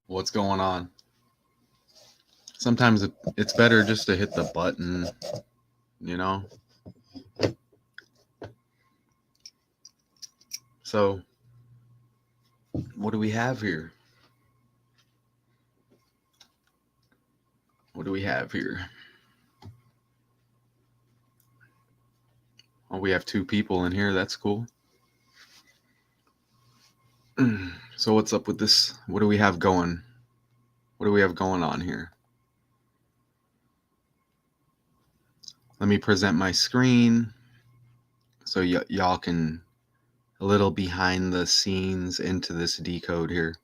What's going on? Sometimes it's better just to hit the button, you know? So, what do we have here? What do we have here? Oh, we have two people in here. That's cool. So, what's up with this? What do we have going? What do we have going on here? Let me present my screen so y'all can a little behind the scenes into this decode here.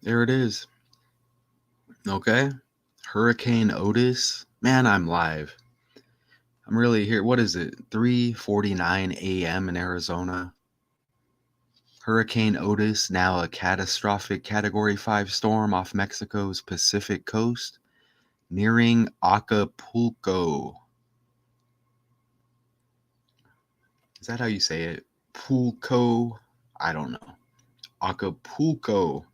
There it is. Okay. Hurricane Otis. Man, I'm live. I'm really here. What is it? 3:49 a.m. in Arizona. Hurricane Otis, now a catastrophic Category 5 storm off Mexico's Pacific coast, nearing Acapulco. Is that how you say it? Pulco? I don't know. Acapulco.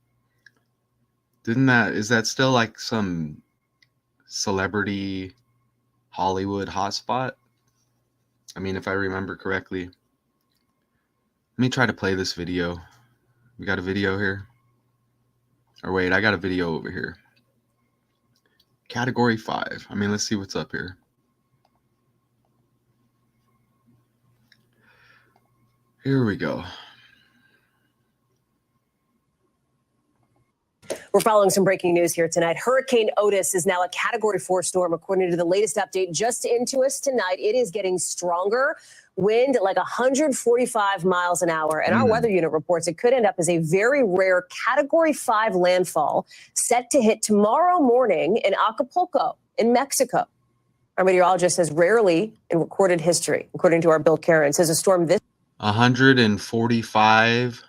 Is that still like some celebrity Hollywood hotspot? I mean, if I remember correctly. Let me try to play this video. We got a video here. Or wait, I got a video over here. Category 5. I mean, let's see what's up here. Here we go. We're following some breaking news here tonight. Hurricane Otis is now a Category 4 storm, according to the latest update just into us tonight. It is getting stronger. Wind like 145 miles an hour. And our weather unit reports it could end up as a very rare Category 5 landfall set to hit tomorrow morning in Acapulco in Mexico. Our meteorologist says rarely in recorded history, according to our Bill Karen, says a storm this 145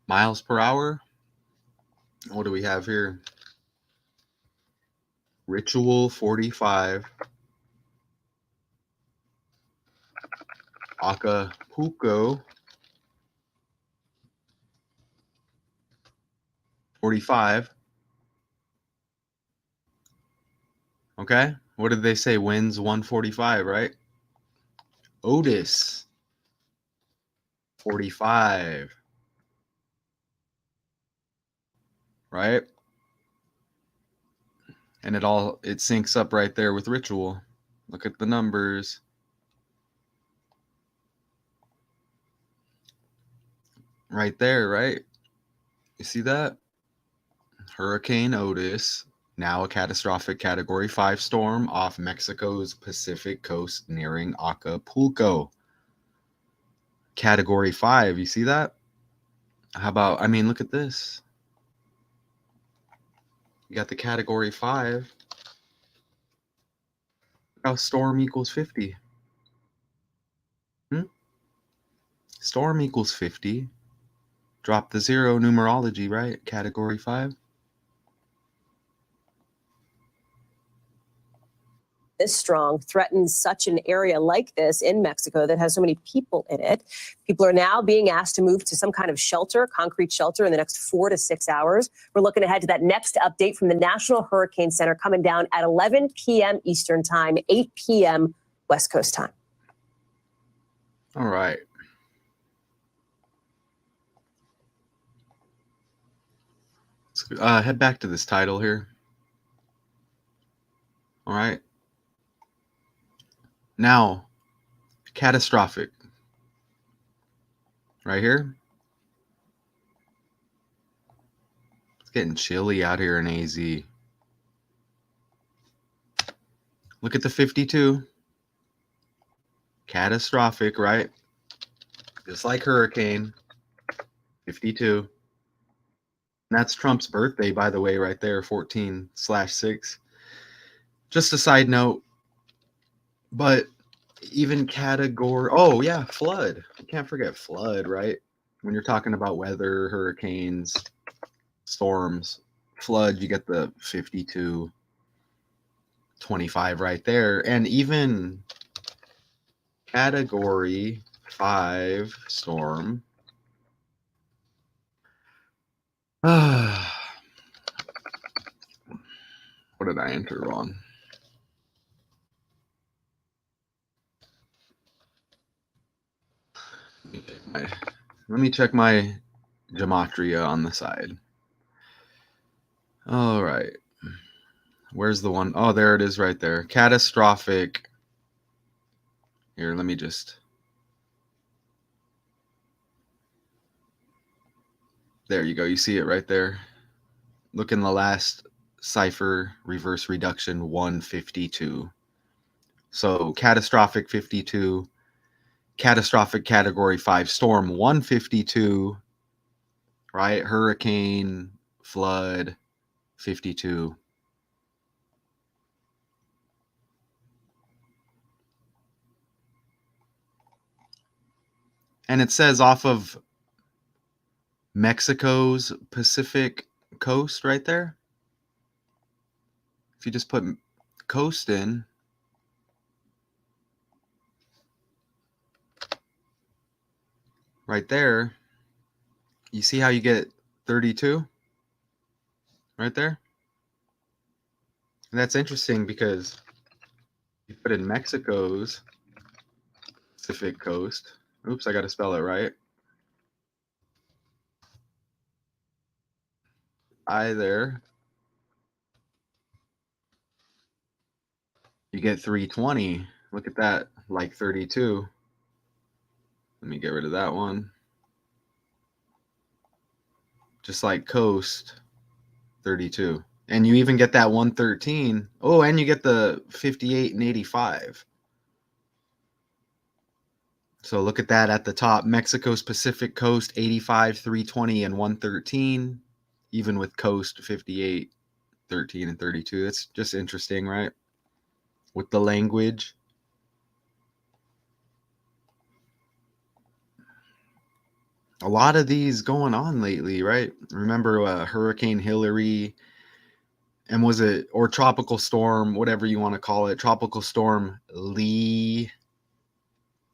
miles per hour. What do we have here? Ritual 45. Acapulco 45. Okay. What did they say? Winds 145, right? Otis 45. Right? And it syncs up right there with Ritual. Look at the numbers. Right there, right? You see that? Hurricane Otis, now a catastrophic Category 5 storm off Mexico's Pacific coast nearing Acapulco. Category 5, you see that? How about, I mean, look at this. You got the Category 5. How storm equals 50. Storm equals 50. Drop the zero numerology, right? Category 5. This strong threatens such an area like this in Mexico that has so many people in it. People are now being asked to move to some kind of shelter, concrete shelter, in the next 4 to 6 hours. We're looking ahead to that next update from the National Hurricane Center coming down at 11 p.m. Eastern Time, 8 p.m. West Coast time. All right. Let's head back to this title here. All right. Now, catastrophic. Right here. It's getting chilly out here in AZ. Look at the 52. Catastrophic, right? Just like hurricane. 52. And that's Trump's birthday, by the way, right there, 14/6. Just a side note. But even category, oh yeah, flood. You can't forget flood, right? When you're talking about weather, hurricanes, storms, flood, you get the 52, 25 right there. And even Category 5 storm What did I enter wrong? Let me check my gematria on the side. All right. Where's the one? Oh, there it is right there. Catastrophic. Here, let me just. There you go. You see it right there. Look in the last cipher, reverse reduction 152. So catastrophic 52, catastrophic category 5 storm 152, right? Hurricane, flood 52. And it says off of Mexico's Pacific coast right there. If you just put coast in, right there, you see how you get 32 right there? And that's interesting because you put in Mexico's Pacific coast. Oops, I got to spell it right. I there. You get 320. Look at that, like 32. Let me get rid of that one. Just like coast, 32. And you even get that 113. Oh, and you get the 58 and 85. So look at that at the top. Mexico's Pacific coast, 85, 320, and 113. Even with coast, 58, 13, and 32. It's just interesting, right? With the language. A lot of these going on lately, right? Remember Hurricane Hillary, and was it, or tropical storm, whatever you want to call it, tropical storm Lee,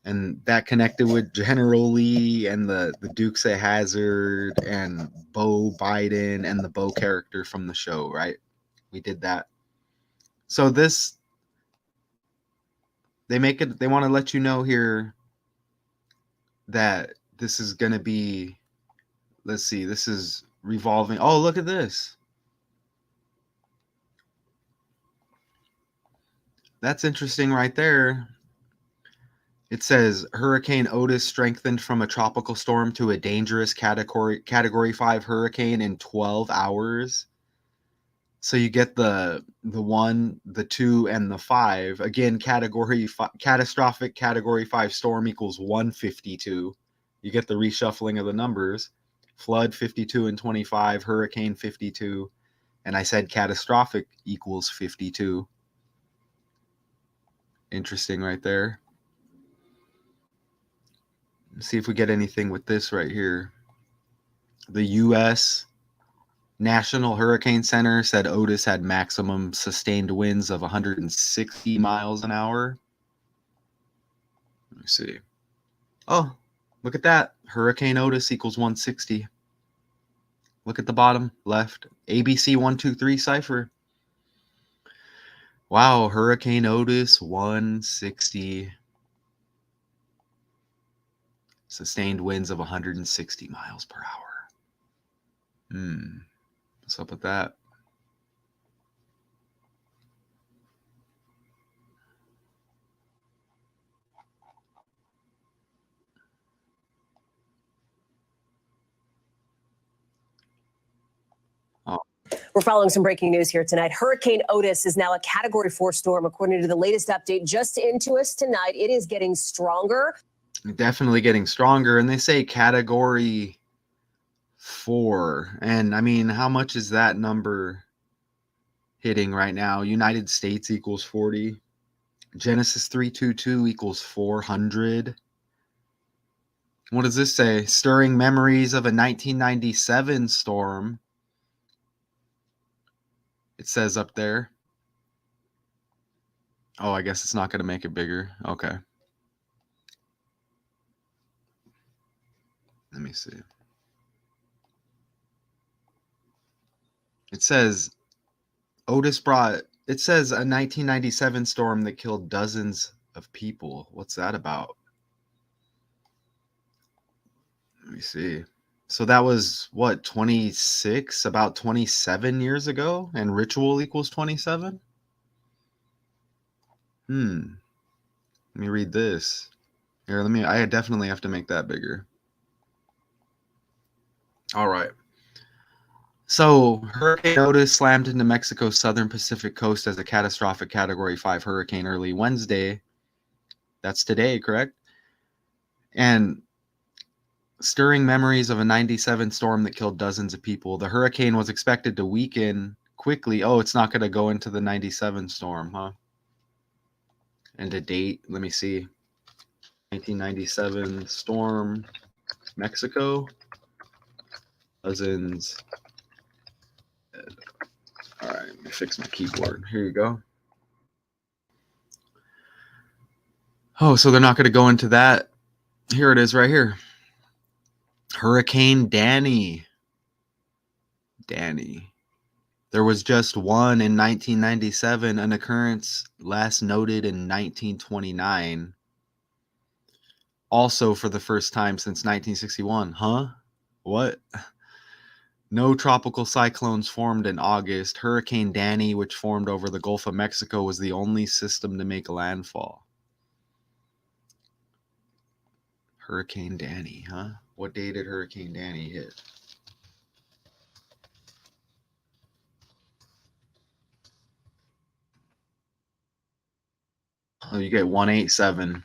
and that connected with General Lee and the Dukes of Hazzard and Bo Biden and the Bo character from the show, right? We did that. So this, they want to let you know here that this is going to be, let's see, this is revolving. Oh, look at this. That's interesting right there. It says Hurricane Otis strengthened from a tropical storm to a dangerous category 5 hurricane in 12 hours. So you get the 1, the 2, and the 5. Again, catastrophic category 5 storm equals 152. You get the reshuffling of the numbers. Flood 52 and 25, hurricane 52, and I said catastrophic equals 52. Interesting right there. Let's see if we get anything with this right here. The U.S. National Hurricane Center said Otis had maximum sustained winds of 160 miles an hour. Let me see. Oh, look at that. Hurricane Otis equals 160. Look at the bottom left. ABC 123 cipher. Wow, Hurricane Otis 160. Sustained winds of 160 miles per hour. What's up with that? We're following some breaking news here tonight. Hurricane Otis is now a category 4 storm, according to the latest update just into us tonight. It is getting stronger. Definitely getting stronger. And they say category 4. And I mean, how much is that number hitting right now? United States equals 40. Genesis 322 equals 400. What does this say? Stirring memories of a 1997 storm. It says up there. Oh, I guess it's not going to make it bigger. Okay. Let me see. It says Otis brought, it says a 1997 storm that killed dozens of people. What's that about? Let me see. So that was what, 26, about 27 years ago, and ritual equals 27? Let me read this. Here, I definitely have to make that bigger. All right. So, Hurricane Otis slammed into Mexico's southern Pacific coast as a catastrophic Category 5 hurricane early Wednesday. That's today, correct? And stirring memories of a 97 storm that killed dozens of people. The hurricane was expected to weaken quickly. Oh, it's not going to go into the 97 storm, huh? And a date, let me see. 1997 storm, Mexico. Dozens. All right, let me fix my keyboard. Here you go. Oh, so they're not going to go into that. Here it is right here. Hurricane Danny. There was just one in 1997, an occurrence last noted in 1929. Also for the first time since 1961. Huh? What? No tropical cyclones formed in August. Hurricane Danny, which formed over the Gulf of Mexico, was the only system to make landfall. Hurricane Danny, huh? What day did Hurricane Danny hit? Oh, you get 187.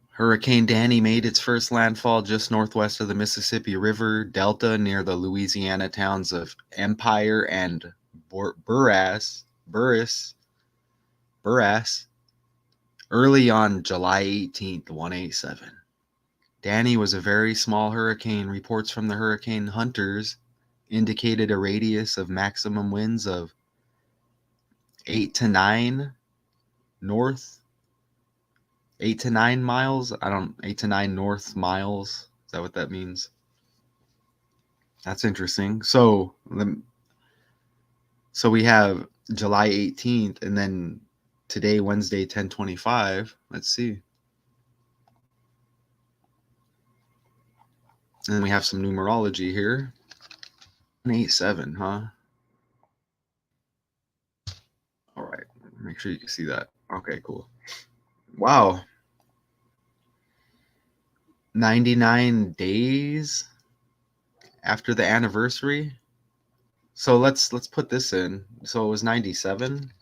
Hurricane Danny made its first landfall just northwest of the Mississippi River Delta near the Louisiana towns of Empire and Burras early on July 18th, 187. Danny was a very small hurricane. Reports from the hurricane hunters indicated a radius of maximum winds of 8 to 9 north 8 to 9 miles. 8 to 9 north miles. Is that what that means? That's interesting. So we have July 18th, and then today, Wednesday, 10/25. Let's see. And we have some numerology here. 187, huh? All right. Make sure you can see that. Okay, cool. Wow. 99 days after the anniversary. So let's put this in. So it was 97.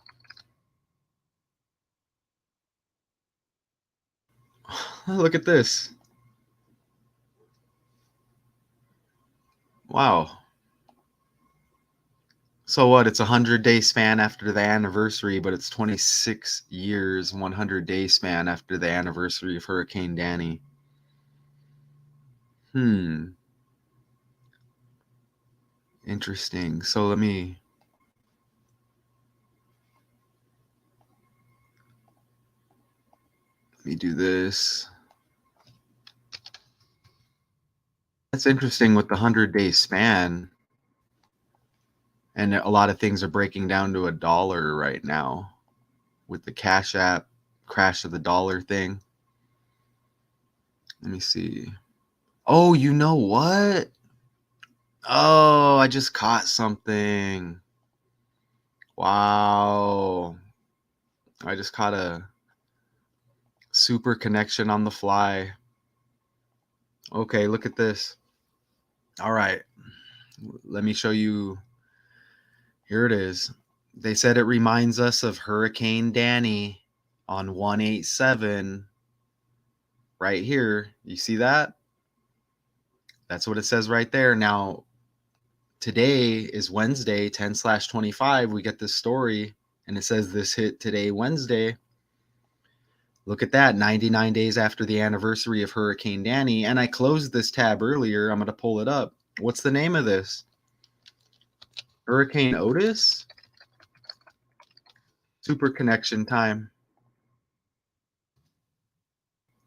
Look at this. Wow. So what? It's a 100-day span after the anniversary, but it's 26 years, 100-day span after the anniversary of Hurricane Danny. Interesting. So let me do this. That's interesting with the 100-day span. And a lot of things are breaking down to $1 right now with the Cash App crash of the dollar thing. Let me see. Oh, you know what? Oh, I just caught something. Wow. I just caught a super connection on the fly. Okay, look at this. All right. Let me show you. Here it is. They said it reminds us of Hurricane Danny on 187 right here. You see that? That's what it says right there. Now, today is Wednesday, 10/25. We get this story, and it says this hit today, Wednesday. Look at that, 99 days after the anniversary of Hurricane Danny. And I closed this tab earlier. I'm going to pull it up. What's the name of this? Hurricane Otis? Super connection time.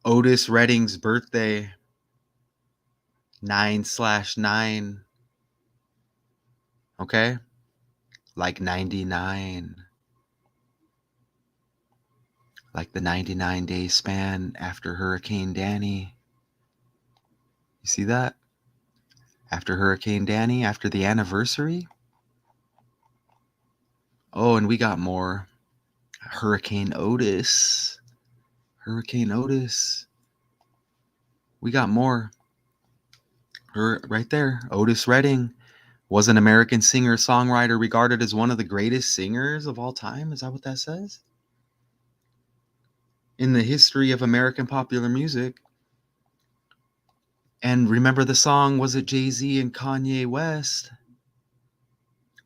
Otis Redding's birthday. 9/9. Okay? Like 99. Like the 99-day span after Hurricane Danny. You see that? After Hurricane Danny, after the anniversary. Oh, and we got more. Hurricane Otis. Hurricane Otis. We got more. Right there. Otis Redding was an American singer-songwriter regarded as one of the greatest singers of all time. Is that what that says? In the history of American popular music. And remember the song, was it Jay-Z and Kanye West?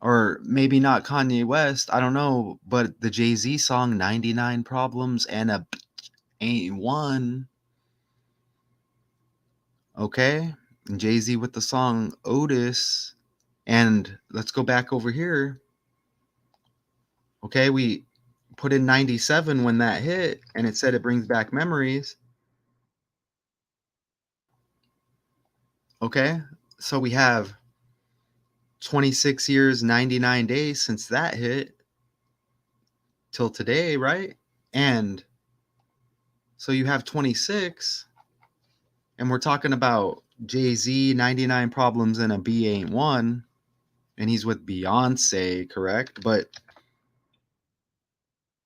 Or maybe not Kanye West, I don't know, but the Jay-Z song 99 Problems and a Ain't One. Okay? And Jay-Z with the song Otis. And let's go back over here. Okay, we put in 97 when that hit, and it said it brings back memories. Okay, so we have 26 years, 99 days since that hit till today, right? And so you have 26, and we're talking about Jay-Z, 99 Problems and a B Ain't One, and he's with Beyonce, correct? But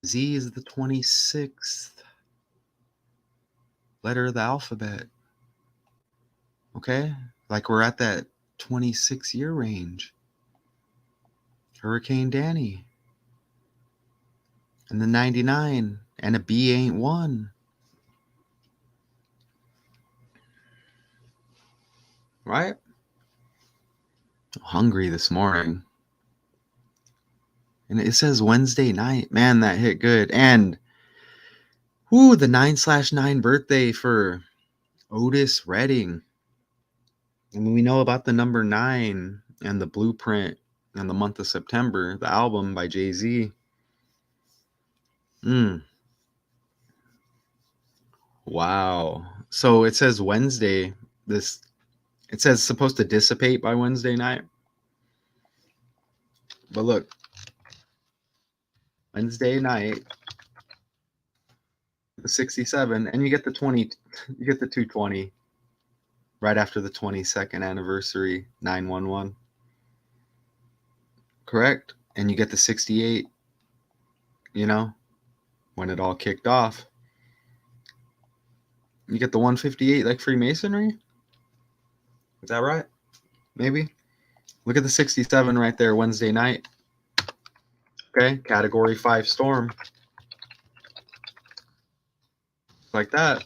Z is the 26th letter of the alphabet. Okay? Like we're at that 26-year range. Hurricane Danny. And the 99 and a B Ain't One. Right? I'm hungry this morning. And it says Wednesday night. Man, that hit good. And the 9/9 birthday for Otis Redding. And we know about the number 9 and the blueprint and the month of September, the album by Jay-Z. Wow. So it says Wednesday. It says supposed to dissipate by Wednesday night. But look, Wednesday night, the 67, and you get the 20, you get the 220 right after the 22nd anniversary, 911. Correct? And you get the 68, when it all kicked off. You get the 158 like Freemasonry? Is that right? Maybe. Look at the 67 right there, Wednesday night. Okay, Category 5 storm. Like that.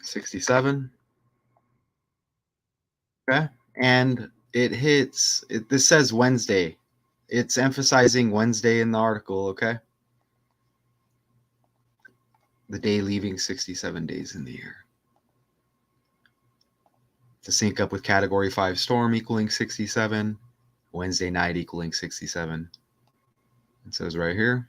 67. Okay. And it hits, this says Wednesday. It's emphasizing Wednesday in the article, okay? The day leaving 67 days in the year. To sync up with Category 5 storm equaling 67. Wednesday night equaling 67. It says right here.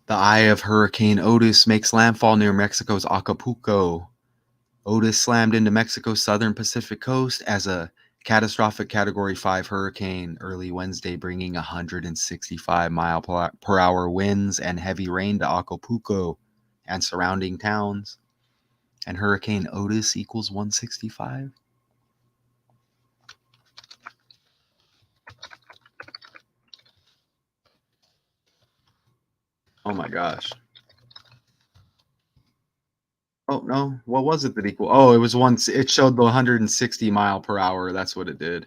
The eye of Hurricane Otis makes landfall near Mexico's Acapulco. Otis slammed into Mexico's southern Pacific coast as a catastrophic Category 5 hurricane early Wednesday, bringing 165-mile-per-hour winds and heavy rain to Acapulco and surrounding towns. And Hurricane Otis equals 165. Oh my gosh. Oh no, what was it that equal? Oh, it was once, it showed the 160 mile per hour. That's what it did.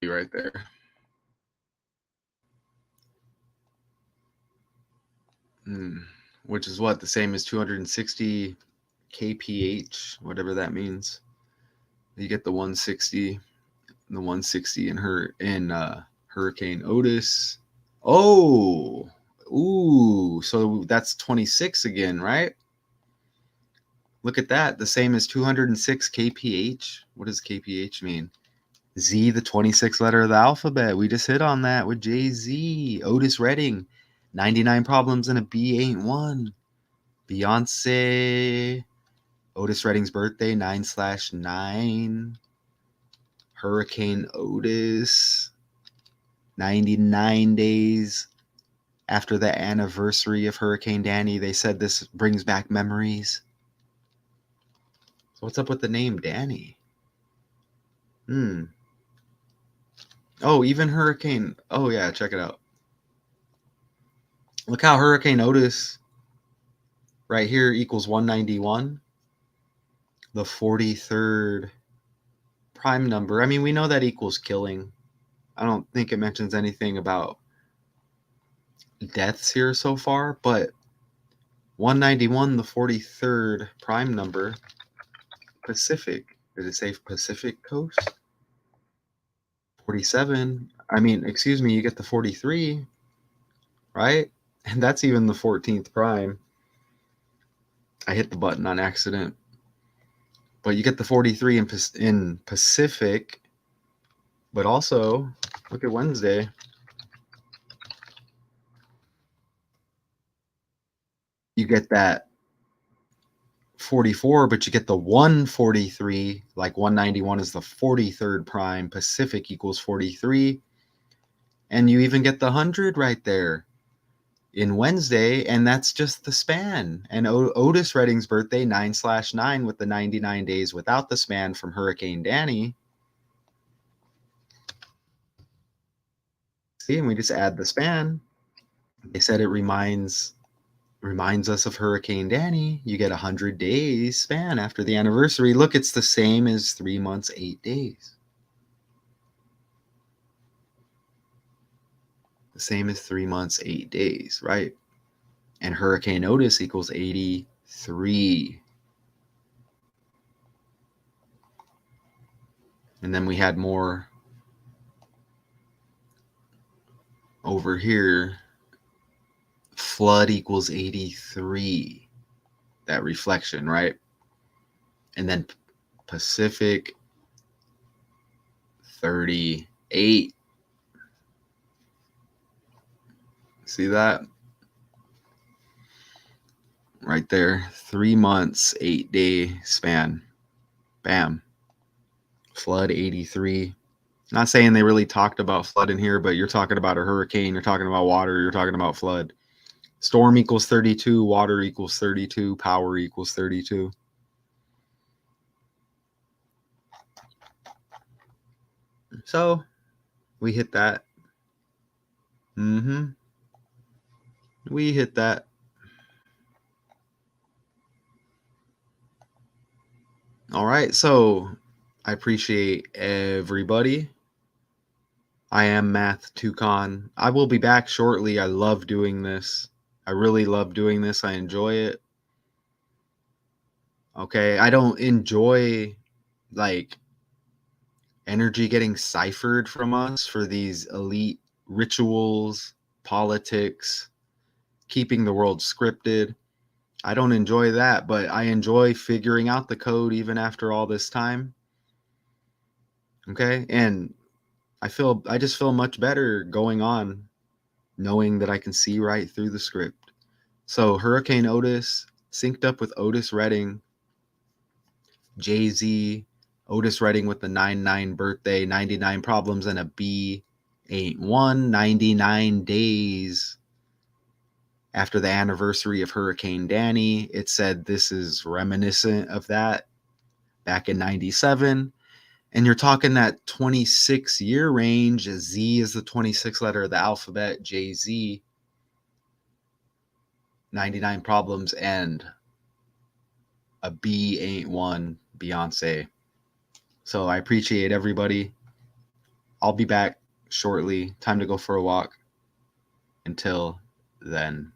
Right there. Which is what? The same as 260 kph, whatever that means. You get the 160, the 160 in Hurricane Otis. Oh, so that's 26 again, right? Look at that. The same as 206 kph. What does kph mean? Z, the 26th letter of the alphabet. We just hit on that with Jay-Z. Otis Redding, 99 Problems and a B Ain't One. Beyonce, Otis Redding's birthday, 9/9. Hurricane Otis, 99 days after the anniversary of Hurricane Danny. They said this brings back memories. So what's up with the name Danny? Oh, even Hurricane. Oh, yeah, check it out. Look how Hurricane Otis right here equals 191. The 43rd prime number. I mean, we know that equals killing. I don't think it mentions anything about deaths here so far, but 191, the 43rd prime number. Pacific. Did it say Pacific Coast? 47. I mean, excuse me, you get the 43, right? And that's even the 14th prime. I hit the button on accident. But you get the 43 in Pacific. But also, look at Wednesday. You get that 44, but you get the 143, like 191 is the 43rd prime. Pacific equals 43. And you even get the 100 right there in Wednesday, and that's just the span. And Otis Redding's birthday, 9/9, with the 99 days without the span from Hurricane Danny. See, and we just add the span. They said it reminds us of Hurricane Danny. You get 100 days span after the anniversary. Look, it's the same as 3 months, 8 days. The same as 3 months, 8 days, right? And Hurricane Otis equals 83. And then we had more over here. Flood equals 83. That reflection, right? And then Pacific, 38. See that? Right there. 3 months, 8 day span. Bam. Flood, 83. Not saying they really talked about flood in here, but you're talking about a hurricane, you're talking about water, you're talking about flood. Storm equals 32, water equals 32, power equals 32. So we hit that. We hit that. All right, so I appreciate everybody. I am Math Toucan. I will be back shortly. I love doing this. I really love doing this. I enjoy it. Okay, I don't enjoy like energy getting ciphered from us for these elite rituals, politics, keeping the world scripted. I don't enjoy that, but I enjoy figuring out the code even after all this time. Okay, and I just feel much better going on knowing that I can see right through the script. So Hurricane Otis synced up with Otis Redding, Jay-Z, Otis Redding with the 99 birthday, 99 problems and a B Ain't One, 99 days after the anniversary of Hurricane Danny. It said this is reminiscent of that back in 97. And you're talking that 26-year range. Z is the 26th letter of the alphabet. Jay-Z, 99 problems and a B Ain't One. Beyonce. So I appreciate everybody. I'll be back shortly. Time to go for a walk. Until then.